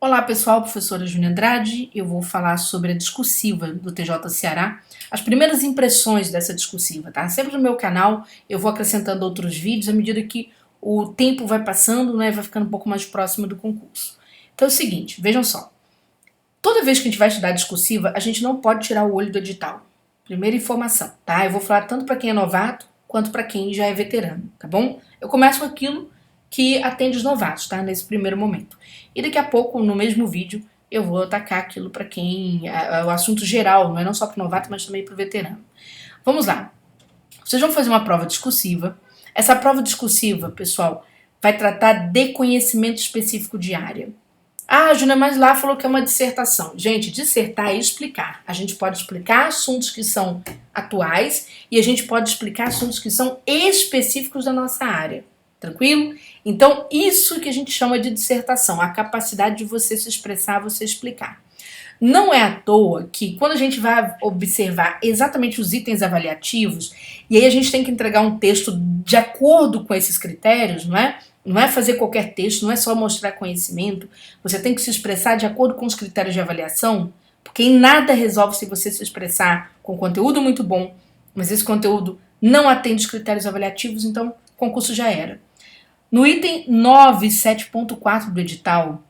Olá pessoal, professora Júnia Andrade, eu vou falar sobre a discursiva do TJ Ceará, as primeiras impressões dessa discursiva, tá? Sempre no meu canal eu vou acrescentando outros vídeos à medida que o tempo vai passando, né, vai ficando um pouco mais próximo do concurso. Então é o seguinte, vejam só, toda vez que a gente vai estudar discursiva, a gente não pode tirar o olho do edital. Primeira informação, tá? Eu vou falar tanto para quem é novato, quanto para quem já é veterano, tá bom? Eu começo com aquilo que atende os novatos, tá? Nesse primeiro momento. E daqui a pouco, no mesmo vídeo, eu vou atacar aquilo para quem... o assunto geral, não é não só para o novato, mas também para o veterano. Vamos lá. Vocês vão fazer uma prova discursiva. Essa prova discursiva, pessoal, vai tratar de conhecimento específico de área. Ah, a Júnia, mas lá falou que é uma dissertação. Gente, dissertar é explicar. A gente pode explicar assuntos que são atuais e a gente pode explicar assuntos que são específicos da nossa área. Tranquilo? Então, isso que a gente chama de dissertação, a capacidade de você se expressar, você explicar. Não é à toa que quando a gente vai observar exatamente os itens avaliativos, e aí a gente tem que entregar um texto de acordo com esses critérios, não é? Não é fazer qualquer texto, não é só mostrar conhecimento, você tem que se expressar de acordo com os critérios de avaliação, porque em nada resolve se você se expressar com conteúdo muito bom, mas esse conteúdo não atende os critérios avaliativos, então o concurso já era. No item 9.7.4 do edital,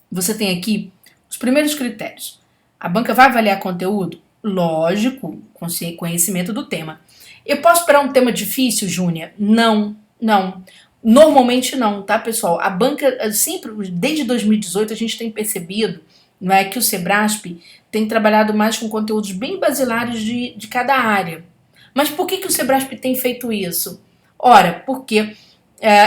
você tem aqui os primeiros critérios. A banca vai avaliar conteúdo? Lógico, com conhecimento do tema. Eu posso esperar um tema difícil, Júnia? Não, não. Normalmente não, tá, pessoal? A banca, sempre, desde 2018, a gente tem percebido, não é, que o Sebrasp tem trabalhado mais com conteúdos bem basilares de cada área. Mas por que o Sebrasp tem feito isso? Ora, porque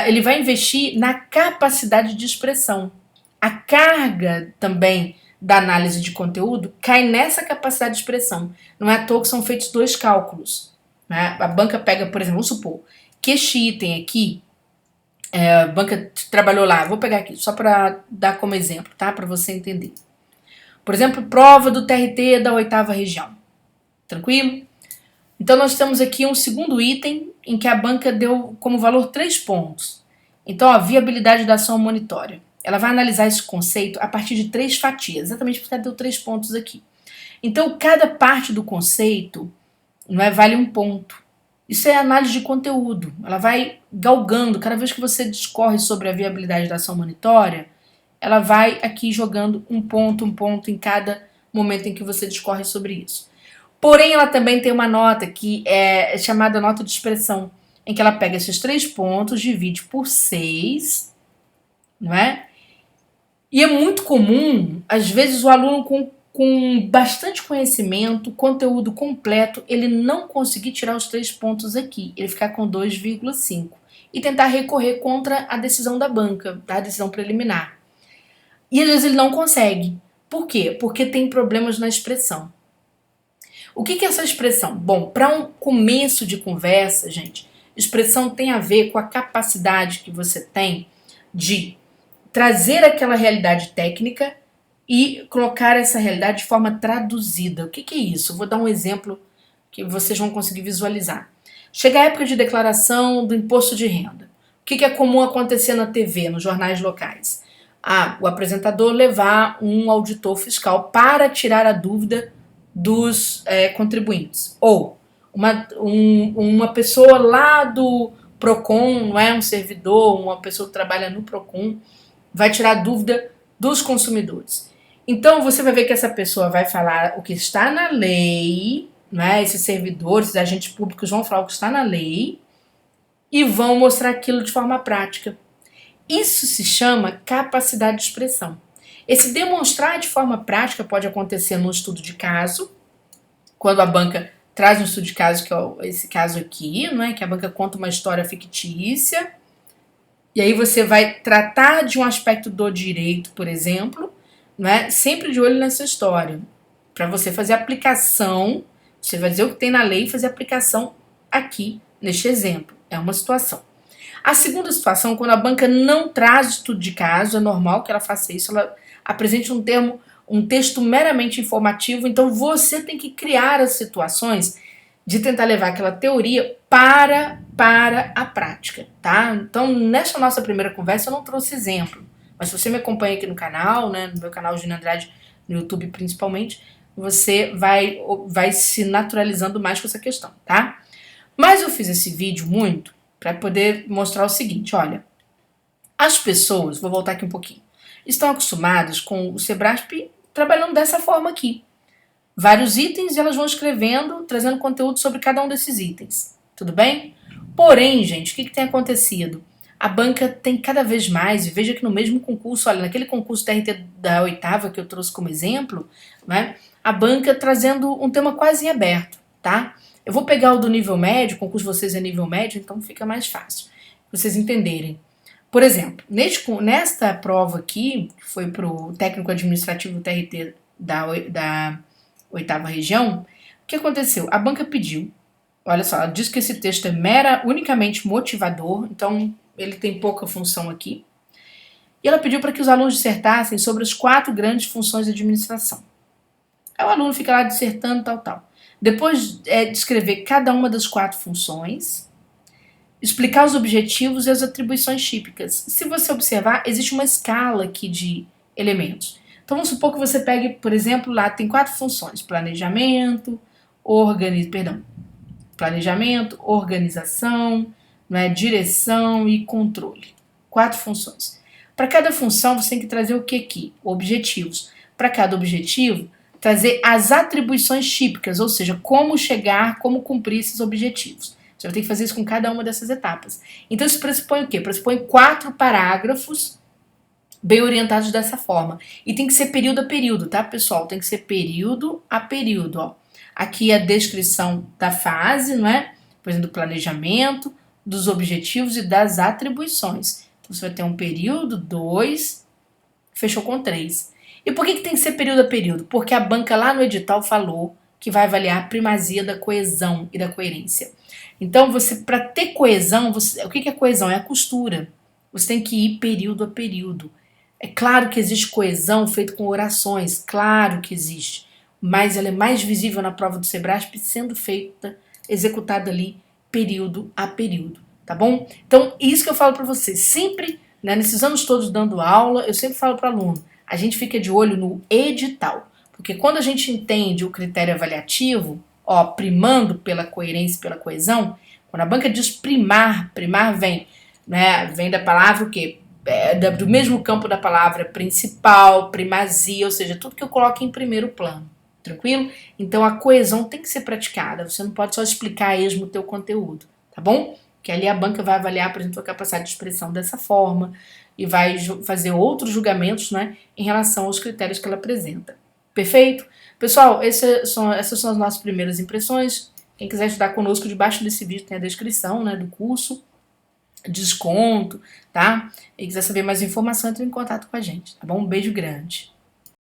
ele vai investir na capacidade de expressão. A carga também da análise de conteúdo cai nessa capacidade de expressão. Não é à toa que são feitos dois cálculos, né? A banca pega, por exemplo, vamos supor que este item aqui, a banca trabalhou lá, vou pegar aqui só para dar como exemplo, tá? Para você entender. Por exemplo, prova do TRT da 8ª região. Tranquilo? Então nós temos aqui um segundo item em que a banca deu como valor 3 pontos. Então a viabilidade da ação monitória. Ela vai analisar esse conceito a partir de 3 fatias, exatamente porque ela deu 3 pontos aqui. Então cada parte do conceito não é, vale 1 ponto. Isso é análise de conteúdo. Ela vai galgando, cada vez que você discorre sobre a viabilidade da ação monitória, ela vai aqui jogando 1 ponto em cada momento em que você discorre sobre isso. Porém, ela também tem uma nota que é chamada nota de expressão, em que ela pega esses 3 pontos, divide por 6, não é? E é muito comum, às vezes, o aluno com bastante conhecimento, conteúdo completo, ele não conseguir tirar os 3 pontos aqui, ele ficar com 2,5 e tentar recorrer contra a decisão da banca, tá? A decisão preliminar. E às vezes ele não consegue. Por quê? Porque tem problemas na expressão. O que é essa expressão? Bom, para um começo de conversa, gente, expressão tem a ver com a capacidade que você tem de trazer aquela realidade técnica e colocar essa realidade de forma traduzida. O que é isso? Eu vou dar um exemplo que vocês vão conseguir visualizar. Chega a época de declaração do imposto de renda. O que é comum acontecer na TV, nos jornais locais? O apresentador levar um auditor fiscal para tirar a dúvida dos contribuintes. Ou uma pessoa lá do PROCON, não é um servidor, uma pessoa que trabalha no PROCON, vai tirar a dúvida dos consumidores. Então você vai ver que essa pessoa vai falar o que está na lei, né? Esses servidores, esses agentes públicos vão falar o que está na lei e vão mostrar aquilo de forma prática. Isso se chama capacidade de expressão. Esse demonstrar de forma prática pode acontecer no estudo de caso, quando a banca traz um estudo de caso, que é esse caso aqui, não é? Que a banca conta uma história fictícia, e aí você vai tratar de um aspecto do direito, por exemplo, não é? Sempre de olho nessa história, para você fazer aplicação, você vai dizer o que tem na lei e fazer aplicação aqui, neste exemplo. É uma situação. A segunda situação, quando a banca não traz estudo de caso, é normal que ela faça isso, ela apresente um texto meramente informativo, então você tem que criar as situações de tentar levar aquela teoria para a prática, tá? Então, nessa nossa primeira conversa, eu não trouxe exemplo, Mas se você me acompanha aqui no canal, né, no meu canal Júnior Andrade, no YouTube principalmente, você vai se naturalizando mais com essa questão, tá? Mas eu fiz esse vídeo muito para poder mostrar o seguinte, olha, as pessoas, vou voltar aqui um pouquinho, estão acostumadas com o Sebrasp trabalhando dessa forma aqui. Vários itens e elas vão escrevendo, trazendo conteúdo sobre cada um desses itens. Tudo bem? Porém, gente, o que tem acontecido? A banca tem cada vez mais, e veja que no mesmo concurso, olha, naquele concurso TRT da oitava que eu trouxe como exemplo, né, a banca trazendo um tema quase em aberto, tá? Eu vou pegar o do nível médio, o concurso de vocês é nível médio, então fica mais fácil vocês entenderem. Por exemplo, nesta prova aqui, que foi para o técnico administrativo TRT da oitava região, o que aconteceu? A banca pediu, olha só, ela diz que esse texto é unicamente motivador, então ele tem pouca função aqui, e ela pediu para que os alunos dissertassem sobre as 4 grandes funções de administração. Aí o aluno fica lá dissertando, tal. Depois de escrever cada uma das 4 funções, explicar os objetivos e as atribuições típicas. Se você observar, existe uma escala aqui de elementos. Então vamos supor que você pegue, por exemplo, lá tem 4 funções: planejamento, organização, direção e controle. 4 funções. Para cada função você tem que trazer o que aqui? Objetivos. Para cada objetivo, trazer as atribuições típicas, ou seja, como chegar, como cumprir esses objetivos. Você vai ter que fazer isso com cada uma dessas etapas. Então isso pressupõe o quê? Pressupõe 4 parágrafos bem orientados dessa forma. E tem que ser período a período, tá, pessoal? Tem que ser período a período, ó. Aqui a descrição da fase, não é? Por exemplo, do planejamento, dos objetivos e das atribuições. Então você vai ter um período, 2, fechou com 3. E por que tem que ser período a período? Porque a banca lá no edital falou que vai avaliar a primazia da coesão e da coerência. Então, para ter coesão, o que é coesão? É a costura. Você tem que ir período a período. É claro que existe coesão feita com orações, claro que existe, mas ela é mais visível na prova do Sebrasp sendo feita, executada ali, período a período, tá bom? Então, isso que eu falo para você, sempre, né, nesses anos todos dando aula, eu sempre falo para o aluno, a gente fica de olho no edital, porque quando a gente entende o critério avaliativo, ó, primando pela coerência e pela coesão, quando a banca diz primar vem, né, vem da palavra o quê? Do mesmo campo da palavra principal, primazia, ou seja, tudo que eu coloco em primeiro plano, tranquilo? Então a coesão tem que ser praticada, você não pode só explicar a esmo o teu conteúdo, tá bom? Que ali a banca vai avaliar, por exemplo, a capacidade de expressão dessa forma e vai fazer outros julgamentos, né, em relação aos critérios que ela apresenta. Perfeito? Pessoal, essas são as nossas primeiras impressões. Quem quiser estudar conosco, debaixo desse vídeo tem a descrição, né, do curso, desconto, tá? E quiser saber mais informação, entre em contato com a gente, tá bom? Um beijo grande.